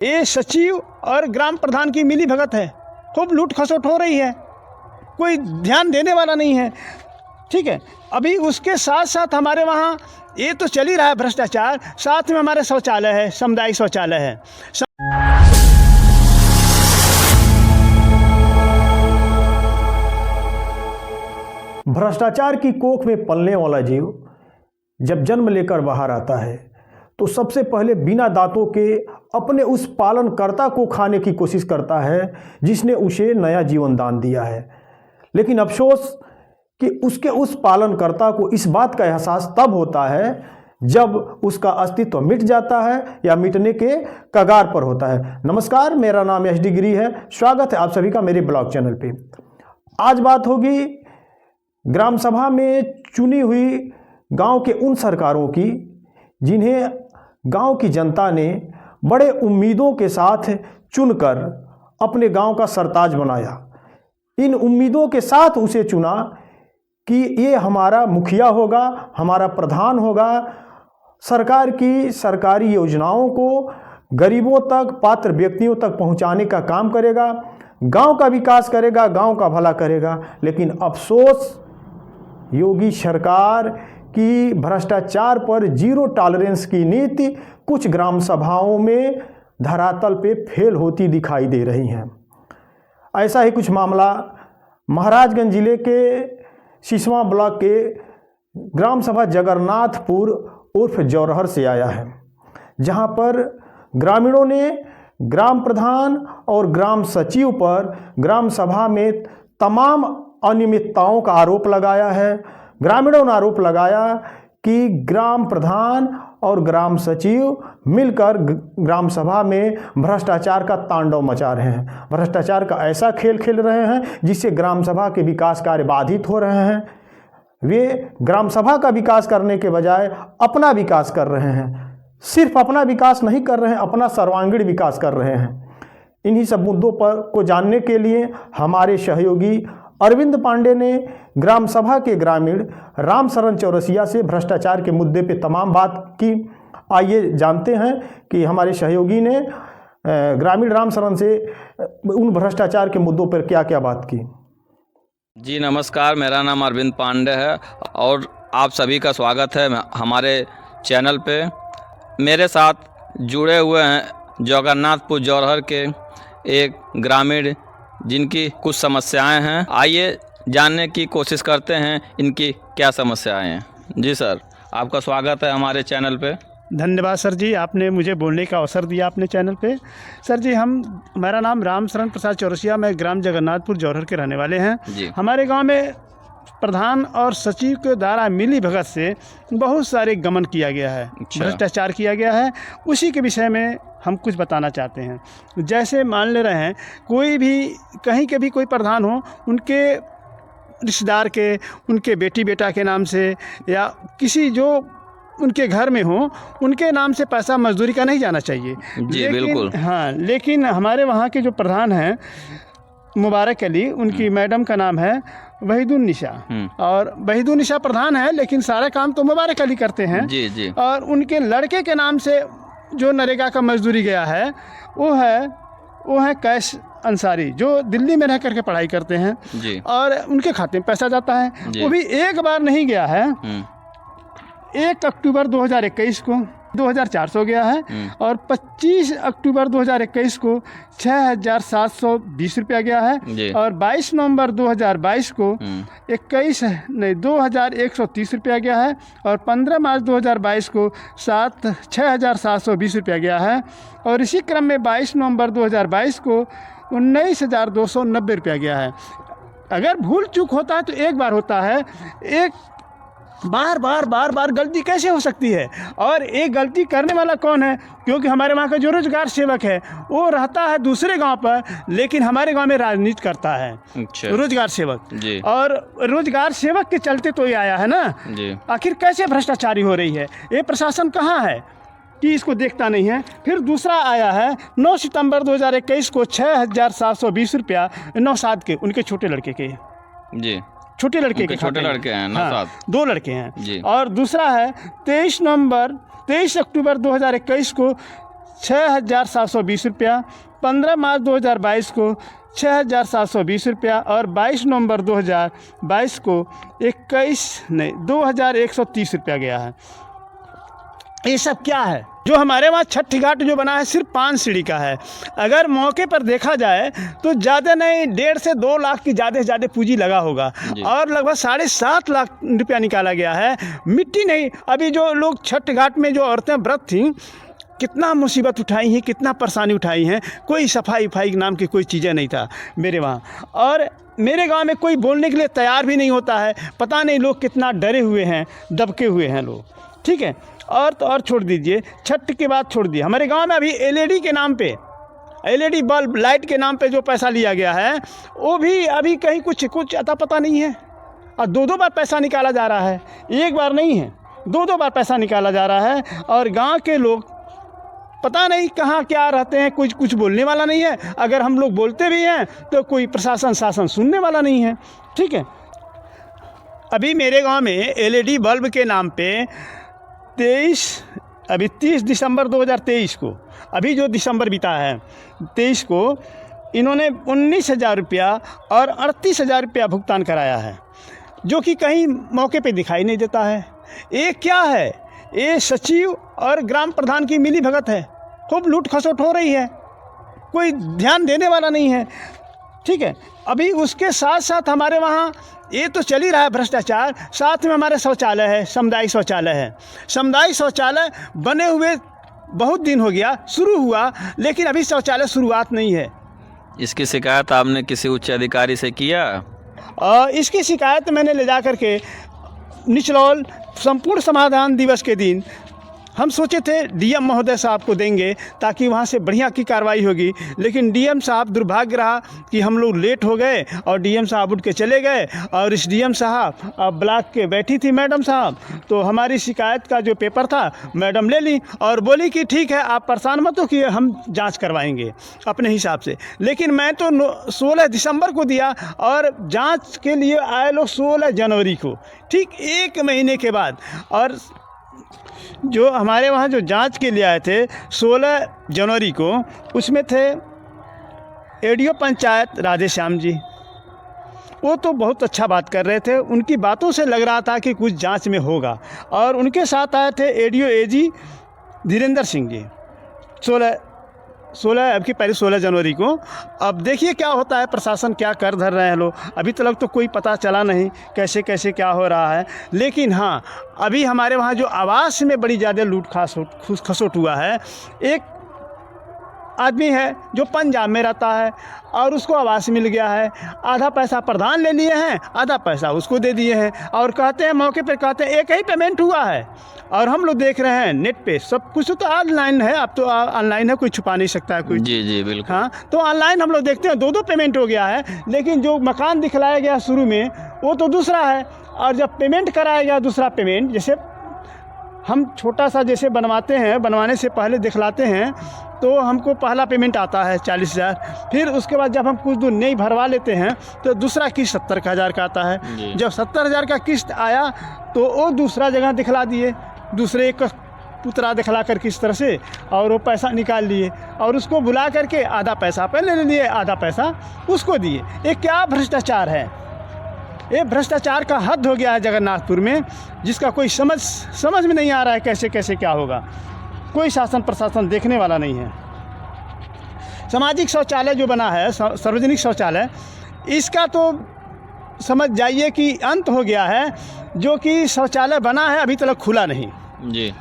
ये सचिव और ग्राम प्रधान की मिली भगत है, खूब लूट खसोट हो रही है, कोई ध्यान देने वाला नहीं है। ठीक है, अभी उसके साथ साथ हमारे वहाँ ये तो चल ही रहा है भ्रष्टाचार, साथ में हमारे शौचालय है, सामुदायिक शौचालय है। भ्रष्टाचार की कोख में पलने वाला जीव जब जन्म लेकर बाहर आता है तो सबसे पहले बिना दांतों के अपने उस पालनकर्ता को खाने की कोशिश करता है जिसने उसे नया जीवन दान दिया है। लेकिन अफसोस कि उसके उस पालनकर्ता को इस बात का एहसास तब होता है जब उसका अस्तित्व मिट जाता है या मिटने के कगार पर होता है। नमस्कार, मेरा नाम SD गिरी है। स्वागत है आप सभी का मेरे ब्लॉग चैनल पे। आज बात होगी ग्राम सभा में चुनी हुई गांव के उन सरकारों की जिन्हें गांव की जनता ने बड़े उम्मीदों के साथ चुनकर अपने गांव का सरताज बनाया। इन उम्मीदों के साथ उसे चुना कि ये हमारा मुखिया होगा, हमारा प्रधान होगा, सरकार की सरकारी योजनाओं को गरीबों तक, पात्र व्यक्तियों तक पहुंचाने का काम करेगा, गांव का विकास करेगा, गांव का भला करेगा। लेकिन अफसोस, योगी सरकार की भ्रष्टाचार पर जीरो टॉलरेंस की नीति कुछ ग्राम सभाओं में धरातल पे फेल होती दिखाई दे रही हैं। ऐसा ही कुछ मामला महाराजगंज जिले के सिसवा ब्लॉक के ग्राम सभा जगन्नाथपुर उर्फ जौरहर से आया है, जहां पर ग्रामीणों ने ग्राम प्रधान और ग्राम सचिव पर ग्राम सभा में तमाम अनियमितताओं का आरोप लगाया है। ग्रामीणों ने आरोप लगाया कि ग्राम प्रधान और ग्राम सचिव मिलकर ग्राम सभा में भ्रष्टाचार का तांडव मचा रहे हैं, भ्रष्टाचार का ऐसा खेल खेल रहे हैं जिससे ग्राम सभा के विकास कार्य बाधित हो रहे हैं। वे ग्राम सभा का विकास करने के बजाय अपना विकास कर रहे हैं। सिर्फ अपना विकास नहीं कर रहे हैं, अपना सर्वांगीण विकास कर रहे हैं। इन्हीं सब मुद्दों पर को जानने के लिए हमारे सहयोगी अरविंद पांडे ने ग्राम सभा के ग्रामीण रामशरण चौरसिया से भ्रष्टाचार के मुद्दे पे तमाम बात की। आइए जानते हैं कि हमारे सहयोगी ने ग्रामीण रामशरण से उन भ्रष्टाचार के मुद्दों पर क्या क्या बात की। जी नमस्कार, मेरा नाम अरविंद पांडे है और आप सभी का स्वागत है हमारे चैनल पे। मेरे साथ जुड़े हुए हैं जगन्नाथपुर जौरहर के एक ग्रामीण जिनकी कुछ समस्याएं हैं। आइए जानने की कोशिश करते हैं इनकी क्या समस्याएं हैं। जी सर, आपका स्वागत है हमारे चैनल पे। धन्यवाद सर जी, आपने मुझे बोलने का अवसर दिया अपने चैनल पे। सर जी, मेरा नाम रामशरण प्रसाद चौरसिया, मैं ग्राम जगन्नाथपुर जौरहर के रहने वाले हैं। हमारे गांव में प्रधान और सचिव के द्वारा मिली भगत से बहुत सारे गमन किया गया है, भ्रष्टाचार किया गया है। उसी के विषय में हम कुछ बताना चाहते हैं। जैसे मान ले रहे हैं, कोई भी कहीं के भी कोई प्रधान हो, उनके रिश्तेदार के, उनके बेटी बेटा के नाम से या किसी जो उनके घर में हो, उनके नाम से पैसा मजदूरी का नहीं जाना चाहिए। जी बिल्कुल। हाँ, लेकिन हमारे वहाँ के जो प्रधान हैं मुबारक अली, उनकी मैडम का नाम है वहीदुन्निसा, और वहीदुन्निसा प्रधान है, लेकिन सारा काम तो मुबारक अली करते हैं। जी। और उनके लड़के के नाम से जो नरेगा का मजदूरी गया है वो है कैश अंसारी, जो दिल्ली में रह करके पढ़ाई करते हैं जी। और उनके खाते में पैसा जाता है, वो भी एक बार नहीं गया है। 1 अक्टूबर 2021 को 2400 गया है और 25 अक्टूबर 2021 को 6720 रुपया गया है और 22 नवंबर 2022 को 2130 रुपया गया है और 15 मार्च 2022 को 6720 रुपया गया है और इसी क्रम में 22 नवंबर 2022 को 19,290 रुपया गया है। अगर भूल चूक होता है तो एक बार होता है, एक बार गलती कैसे हो सकती है? और एक गलती करने वाला कौन है? क्योंकि हमारे वहाँ का जो रोजगार सेवक है वो रहता है दूसरे गांव पर, लेकिन हमारे गांव में राजनीति करता है। अच्छा। रोजगार सेवक जी। और रोजगार सेवक के चलते तो ये आया है ना जी। आखिर कैसे भ्रष्टाचारी हो रही है? ये प्रशासन कहाँ है कि इसको देखता नहीं है? फिर दूसरा आया है 9 सितंबर 2021 को 6720 रुपया नौशाद के, उनके छोटे लड़के के जी, छोटे लड़के हैं ना। हाँ, 2 लड़के हैं जी। और दूसरा है 23 अक्टूबर 2021 को 6,720 रुपया, 15 मार्च 2022 को 6,720 रुपया और 22 नवंबर 2022 को 2,130 रुपया गया है। ये सब क्या है? जो हमारे वहाँ छठ घाट जो बना है सिर्फ 5 सीढ़ी का है। अगर मौके पर देखा जाए तो ज़्यादा नहीं 1.5 से 2 लाख की ज़्यादा से ज़्यादा पूंजी लगा होगा और लगभग 7.5 लाख रुपया निकाला गया है। मिट्टी नहीं, अभी जो लोग छठ घाट में जो औरतें व्रत थीं कितना मुसीबत उठाई हैं, कितना परेशानी उठाई हैं, कोई सफाई नाम की कोई चीज़ें नहीं था मेरे वहाँ। और मेरे गांव में कोई बोलने के लिए तैयार भी नहीं होता है। पता नहीं लोग कितना डरे हुए हैं, दबके हुए हैं लोग, ठीक है। और तो और छोड़ दीजिए, छठ के बाद छोड़ दिए। हमारे गांव में अभी LED के नाम पे, LED बल्ब लाइट के नाम पे जो पैसा लिया गया है वो भी अभी कहीं कुछ अता पता नहीं है। और 2 बार पैसा निकाला जा रहा है, एक बार नहीं है, 2 बार पैसा निकाला जा रहा है। और गाँव के लोग पता नहीं कहाँ क्या रहते हैं, कुछ बोलने वाला नहीं है। अगर हम लोग बोलते भी हैं तो कोई प्रशासन शासन सुनने वाला नहीं है, ठीक है। अभी मेरे गांव में LED बल्ब के नाम पे 30 दिसंबर 2023 को, अभी जो दिसंबर बीता है 23 को, इन्होंने 19,000 रुपया और 38,000 रुपया भुगतान कराया है, जो कि कहीं मौके पे दिखाई नहीं देता है। ये क्या है? ये सचिव और ग्राम प्रधान की मिली भगत है। खूब लूट खसोट हो रही है, कोई ध्यान देने वाला नहीं है, ठीक है। अभी उसके साथ साथ हमारे वहाँ ये तो चल ही रहा है भ्रष्टाचार, साथ में हमारे शौचालय है, सामुदायिक शौचालय है। सामुदायिक शौचालय बने हुए बहुत दिन हो गया, शुरू हुआ, लेकिन अभी शौचालय शुरुआत नहीं है। इसकी शिकायत आपने किसी उच्च अधिकारी से किया? इसकी शिकायत मैंने ले जा कर के निचलौल संपूर्ण समाधान दिवस के दिन हम सोचे थे DM महोदय साहब को देंगे ताकि वहाँ से बढ़िया की कार्रवाई होगी, लेकिन DM साहब दुर्भाग्य रहा कि हम लोग लेट हो गए और DM साहब उठ के चले गए। और इस DM साहब ब्लॉक के बैठी थी मैडम साहब, तो हमारी शिकायत का जो पेपर था मैडम ले ली और बोली कि ठीक है आप परेशान मत हो कि हम जांच करवाएंगे अपने हिसाब से। लेकिन मैं तो 16 दिसंबर को दिया और जाँच के लिए आए लोग 16 जनवरी को, ठीक 1 महीने के बाद। और जो हमारे वहाँ जो जांच के लिए आए थे 16 जनवरी को, उसमें थे ADO पंचायत राधेश्याम जी। वो तो बहुत अच्छा बात कर रहे थे, उनकी बातों से लग रहा था कि कुछ जांच में होगा। और उनके साथ आए थे ADO AG धीरेंद्र सिंह जी 16 जनवरी को। अब देखिए क्या होता है, प्रशासन क्या कर धर रहे हैं लोग। अभी तक तो कोई पता चला नहीं कैसे कैसे क्या हो रहा है। लेकिन हाँ, अभी हमारे वहाँ जो आवास में बड़ी ज़्यादा लूट खसोट हुआ है। एक आदमी है जो पंजाब में रहता है और उसको आवास मिल गया है, आधा पैसा प्रधान ले लिए हैं, आधा पैसा उसको दे दिए हैं और कहते हैं मौके पर कहते हैं एक ही पेमेंट हुआ है। और हम लोग देख रहे हैं नेट पे सब कुछ तो ऑनलाइन है, अब तो ऑनलाइन है, कोई छुपा नहीं सकता है कोई। जी बिल्कुल। हाँ, तो ऑनलाइन हम लोग देखते हैं 2 पेमेंट हो गया है, लेकिन जो मकान दिखलाया गया शुरू में वो तो दूसरा है। और जब पेमेंट कराया गया दूसरा पेमेंट, जैसे हम छोटा सा जैसे बनवाते हैं, बनवाने से पहले दिखलाते हैं तो हमको पहला पेमेंट आता है 40,000, फिर उसके बाद जब हम कुछ दूर नहीं भरवा लेते हैं तो दूसरा किस्त 70,000 का आता है। जब 70,000 का किस्त आया तो वो दूसरा जगह दिखला दिए, दूसरे एक पुतरा दिखला कर किस तरह से, और वो पैसा निकाल लिए और उसको बुला करके आधा पैसा पहले ले लिए, आधा पैसा उसको दिए। ये क्या भ्रष्टाचार है? ये भ्रष्टाचार का हद हो गया है जगन्नाथपुर में, जिसका कोई समझ में नहीं आ रहा है कैसे कैसे क्या होगा। कोई शासन प्रशासन देखने वाला नहीं है। सामाजिक शौचालय जो बना है, सार्वजनिक शौचालय, इसका तो समझ जाइए कि अंत हो गया है। जो कि शौचालय बना है अभी तक खुला नहीं जी,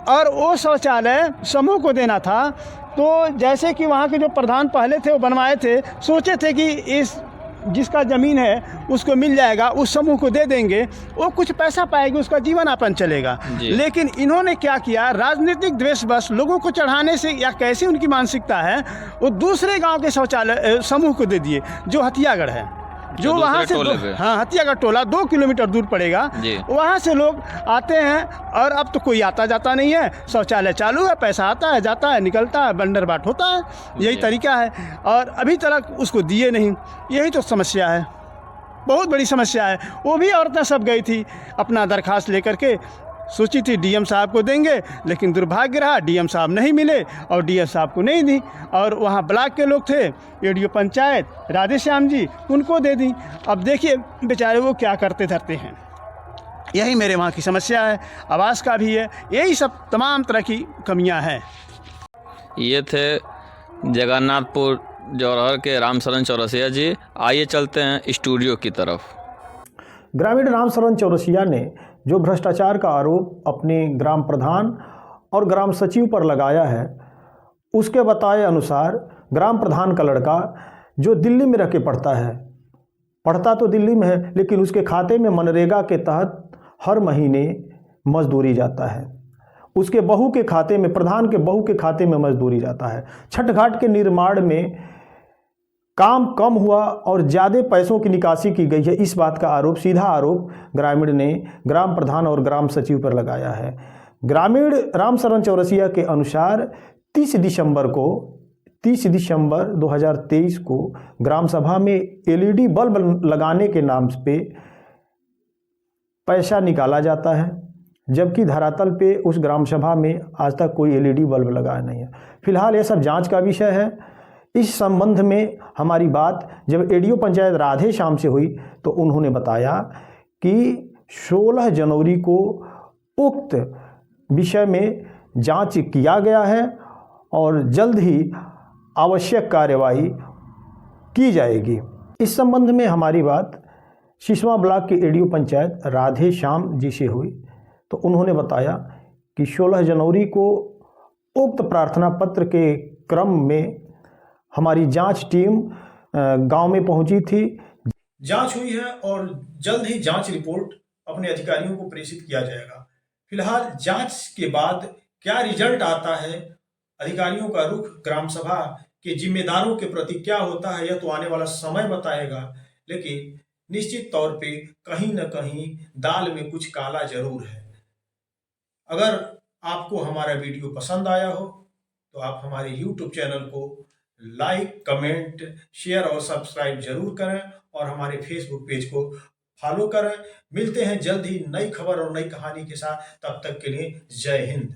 और वो शौचालय समूह को देना था। तो जैसे कि वहाँ के जो प्रधान पहले थे वो बनवाए थे, सोचे थे कि इस जिसका ज़मीन है उसको मिल जाएगा, उस समूह को दे देंगे, वो कुछ पैसा पाएगी, उसका जीवन यापन चलेगा। लेकिन इन्होंने क्या किया, राजनीतिक द्वेष बस लोगों को चढ़ाने से, या कैसी उनकी मानसिकता है, वो दूसरे गांव के शौचालय समूह को दे दिए जो हथियागढ़ है, जो वहाँ से हाँ हथियागढ़ टोला 2 किलोमीटर दूर पड़ेगा। वहाँ से लोग आते हैं और अब तो कोई आता जाता नहीं है, शौचालय चालू है, पैसा आता है जाता है निकलता है, बंडर बाट होता है, यही तरीका है। और अभी तक उसको दिए नहीं, यही तो समस्या है, बहुत बड़ी समस्या है। वो भी औरतें सब गई थी अपना दरख्वास्त लेकर के, सोची थी डीएम साहब को देंगे, लेकिन दुर्भाग्य रहा डीएम साहब नहीं मिले और डीएम साहब को नहीं दी। और वहाँ ब्लॉक के लोग थे, एडीओ पंचायत राधे श्याम जी, उनको दे दी। अब देखिए बेचारे वो क्या करते धरते हैं। यही मेरे वहाँ की समस्या है, आवास का भी है, यही सब तमाम तरह की कमियाँ हैं। ये थे जगन्नाथपुर जौहर के रामशरण चौरसिया जी। आइए चलते हैं स्टूडियो की तरफ। ग्रामीण रामशरण चौरसिया ने जो भ्रष्टाचार का आरोप अपने ग्राम प्रधान और ग्राम सचिव पर लगाया है, उसके बताए अनुसार ग्राम प्रधान का लड़का जो दिल्ली में रह के पढ़ता तो दिल्ली में है, लेकिन उसके खाते में मनरेगा के तहत हर महीने मजदूरी जाता है। उसके बहू के खाते में, प्रधान के बहू के खाते में मजदूरी जाता है। छठ घाट के निर्माण में काम कम हुआ और ज़्यादा पैसों की निकासी की गई है, इस बात का आरोप, सीधा आरोप ग्रामीण ने ग्राम प्रधान और ग्राम सचिव पर लगाया है। ग्रामीण रामशरण चौरसिया के अनुसार 30 दिसंबर 2023 को ग्राम सभा में एलईडी बल्ब लगाने के नाम पे पैसा निकाला जाता है, जबकि धरातल पे उस ग्राम सभा में आज तक कोई एलईडी बल्ब लगाया नहीं है। फिलहाल ये सब जांच का विषय है। इस संबंध में हमारी बात जब एडीओ पंचायत राधे श्याम से हुई तो उन्होंने बताया कि 16 जनवरी को उक्त विषय में जांच किया गया है और जल्द ही आवश्यक कार्यवाही की जाएगी। इस संबंध में हमारी बात सिसवा ब्लॉक के एडीओ पंचायत राधे श्याम जी से हुई तो उन्होंने बताया कि 16 जनवरी को उक्त प्रार्थना पत्र के क्रम में हमारी जांच टीम गांव में पहुंची थी। जांच हुई है और जल्द ही जांच रिपोर्ट अपने अधिकारियों को प्रेषित किया जाएगा। फिलहाल जांच के बाद क्या रिजल्ट आता है, अधिकारियों का रुख ग्राम सभा के जिम्मेदारों के प्रति क्या होता है, यह तो आने वाला समय बताएगा। लेकिन निश्चित तौर पे कहीं न कहीं दाल में कुछ काला जरूर है। अगर आपको हमारा वीडियो पसंद आया हो तो आप हमारे YouTube चैनल को लाइक, कमेंट, शेयर और सब्सक्राइब जरूर करें और हमारे फेसबुक पेज को फॉलो करें। मिलते हैं जल्द ही नई खबर और नई कहानी के साथ, तब तक के लिए जय हिंद।